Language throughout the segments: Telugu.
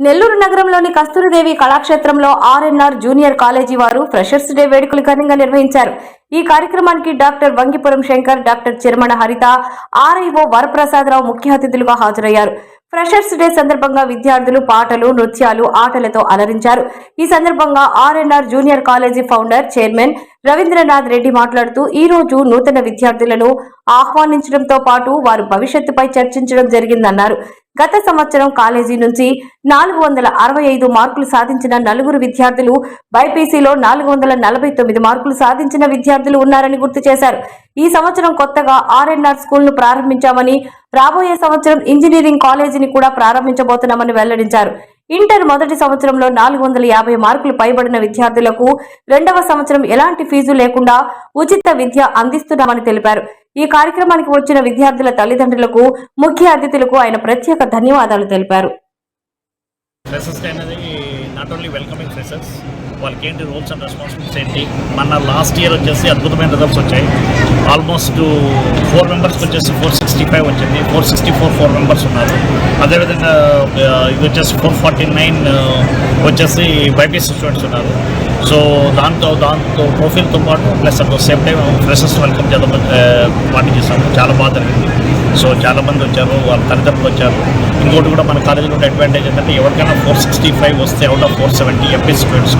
నెల్లూరు నగరంలోని కస్తూరిదేవి కళాక్షేత్రంలో ఆర్ఎన్ఆర్ జూనియర్ కాలేజీ వారు ఫ్రెషర్స్ డే వేడుకలు ఘనంగా నిర్వహించారు. ఈ కార్యక్రమానికి డాక్టర్ వంగిపురం శంకర్, డాక్టర్ చిరమణ హరిత, ఆర్ఐఓ వరప్రసాదరావు ముఖ్య అతిథులుగా హాజరయ్యారు. ఫ్రెషర్స్ డే సందర్భంగా విద్యార్థులు పాటలు, నృత్యాలు, ఆటలతో అలరించారు. ఈ సందర్భంగా RNR junior college founder, chairman Ravindranath Reddy మాట్లాడుతూ, ఈ రోజు నూతన విద్యార్థులను ఆహ్వానించడంతో పాటు వారి భవిష్యత్తుపై చర్చించడం జరిగిందన్నారు. గత సంవత్సరం కాలేజీ నుంచి 465 మార్కులు సాధించిన నలుగురు విద్యార్థులు, బైపీసీలో 449 మార్కులు సాధించిన విద్యార్థులు ఉన్నారని గుర్తు చేశారు. ఈ సంవత్సరం కొత్తగా ఆర్ఎన్ఆర్ స్కూల్ ను ప్రారంభించామని, రాబోయే సంవత్సరం ఇంజనీరింగ్ కాలేజీని కూడా ప్రారంభించబోతున్నామని వెల్లడించారు. ఇంటర్ మొదటి సంవత్సరంలో 450 మార్కులు పైబడిన విద్యార్థులకు రెండవ సంవత్సరం ఎలాంటి ఫీజు లేకుండా ఉచిత విద్య అందిస్తున్నామని తెలిపారు. ఈ కార్యక్రమానికి వచ్చిన విద్యార్థుల తల్లిదండ్రులకు, ముఖ్య అతిథులకు ఆయన ప్రత్యేక ధన్యవాదాలు తెలిపారు. నాట్ ఓన్లీ వెల్కమింగ్ ఫ్రెషర్స్, వాళ్ళకి ఏంటి రోల్స్ అండ్ రెస్పాన్సిబిలిటీస్ ఏంటి. మన లాస్ట్ ఇయర్ వచ్చేసి అద్భుతమైన రిజల్ట్స్ వచ్చాయి. ఆల్మోస్ట్ 4 మెంబర్స్కి వచ్చేసి 465 వచ్చింది. 464 మెంబర్స్ ఉన్నారు. అదేవిధంగా ఇది వచ్చేసి 449 వచ్చేసి బైపీసీ స్టూడెంట్స్ ఉన్నారు. సో దాంతో ప్రొఫైల్తో పాటు plus at the same time freshers welcome చేద్దాం పార్టీ చేస్తాము. చాలా బాగా జరిగింది. సో చాలామంది వచ్చారు, వాళ్ళ తల్లిదండ్రులు వచ్చారు. ఇంకోటి కూడా మన కాలేజీలో అడ్వాంటేజ్ ఏంటంటే ఎవరికైనా 465 వస్తే out of 470 MP students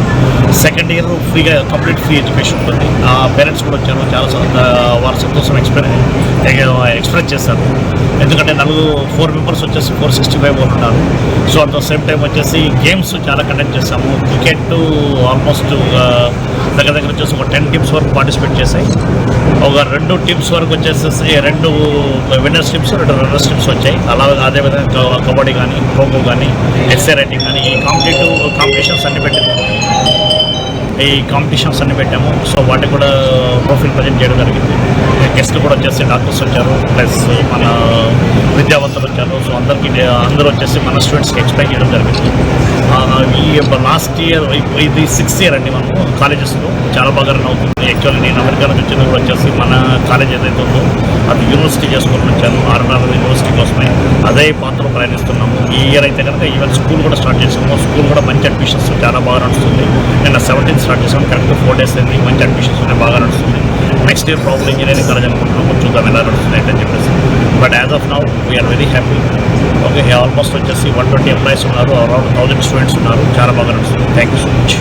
second year ఫ్రీగా కంప్లీట్ ఫ్రీ ఎడ్యుకేషన్ ఉంటుంది. పేరెంట్స్ కూడా వచ్చారు. చాలా వారి సంతోషం ఎక్స్ప్రెస్ చేశారు. ఎందుకంటే 4 మెంబర్స్ వచ్చేసి 465 వాళ్ళు ఉన్నారు. So at the same time వచ్చేసి గేమ్స్ చాలా కండక్ట్ చేస్తాము. క్రికెట్ ఆల్మోస్ట్ దగ్గర వచ్చేసి ఒక 10 టీమ్స్ వరకు పార్టిసిపేట్ చేశాయి. ఒక 2 టీమ్స్ వరకు వచ్చేసి 2 విన్నర్స్ టీమ్స్, 2 రన్నర్స్ టీమ్స్ వచ్చాయి. అదేవిధంగా కబడ్డీ కానీ, ఖోఖో కానీ, ఎస్ఏ రైటింగ్ కానీ ఈ కాంపిటీషన్స్ అన్ని పెట్టాము. సో వాటికి కూడా ప్రొఫైల్ ప్రజెంట్ చేయడం జరిగింది. గెస్ట్లు కూడా వచ్చేసి డాక్టర్స్ వచ్చారు, ప్లస్ మన విద్యావంతులు వచ్చారు. సో అందరూ వచ్చేసి మన స్టూడెంట్స్కి ఎక్స్ప్లెయిన్ చేయడం జరిగింది. ఈ లాస్ట్ ఇయర్ ఇది 6th ఇయర్ అండి మనము కాలేజెస్లో చాలా బాగా రన్ అవుతుంది. యాక్చువల్లీ నేను అమెరికా నుంచి వచ్చింది కూడా వచ్చేసి మన కాలేజ్ ఏదైతే ఉందో అది యూనివర్సిటీ చేసుకొని వచ్చాను. ఆర్ఎన్ఆర్ యూనివర్సిటీ కోసమే అదే పాత్రలో ప్రయాణిస్తున్నాము. ఈ ఇయర్ అయితే కనుక ఈవెన్ స్కూల్ కూడా స్టార్ట్ చేసాము. స్కూల్ కూడా మంచి అడ్మిషన్స్ చాలా బాగా నడుస్తుంది. నిన్న 17th స్టార్ట్ చేసాము. కరెక్ట్ 4 days అయింది. మంచి అడ్మిషన్స్ ఉన్నాయి, బాగా నడుస్తుంది. Next year problem engineering college అనుకుంటున్నాము. చూద్దాం ఎలా నడుస్తుంది అని చెప్పేసి. But as of now we are very happy. Okay, almost వచ్చేసి 120 ఎంప్లాయీస్ ఉన్నారు. అరౌండ్ 1000 స్టూడెంట్స్ ఉన్నారు. చాలా బాగా నడుస్తుంది. Thank you so much.